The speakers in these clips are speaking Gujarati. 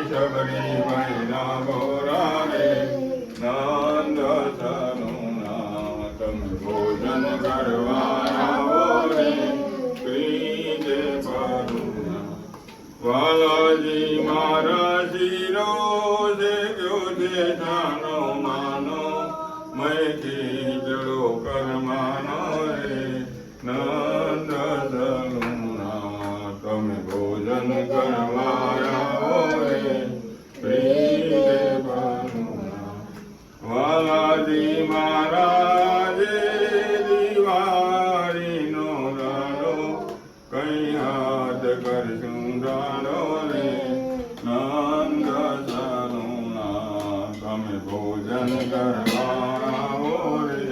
શબરી મહિના ગોરા રે નંદ સનુના તમે ભોજન કરવા આવો રે પ્રીતે પરુણા વાલાજી મારા શિરો છે ગયો છે જાનો માનો મેં ખીચડો કરમાનો રે નંદ સનુના તમે ભોજન કરવા આવો રે પ્રીતે પરુણા વાલાજી મહારાજે દિવાળીનો રાડો કઈ હાથ કરશું રાડો રે નંદ સનુના તમે ભોજન કરવા આવો રે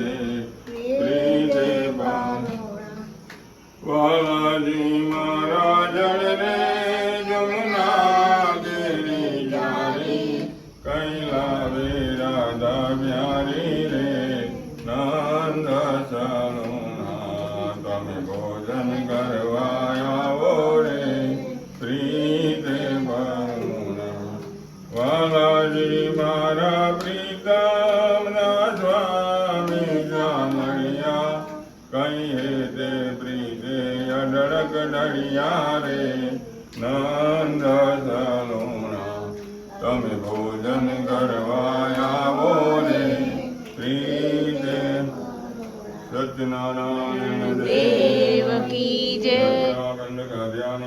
પ્રીતે પરુણા વાલાજી મહારાજ રે જમુના કેરી જારી કઈ લાવે રાધા બ્યારી રે નંદ સનુના તમે ભોજન કરવા આવો રે પ્રીતે પરુણા વાલાજી મારા પ્રીતમના સ્વામી જામણિયા કઈ હે તે પ્રીતે અડળક ડળિયા રે નંદ સનુના તમે ભોજન કરવા આવો રે પ્રીતે સત્યનારાયણ દેવ કી જય.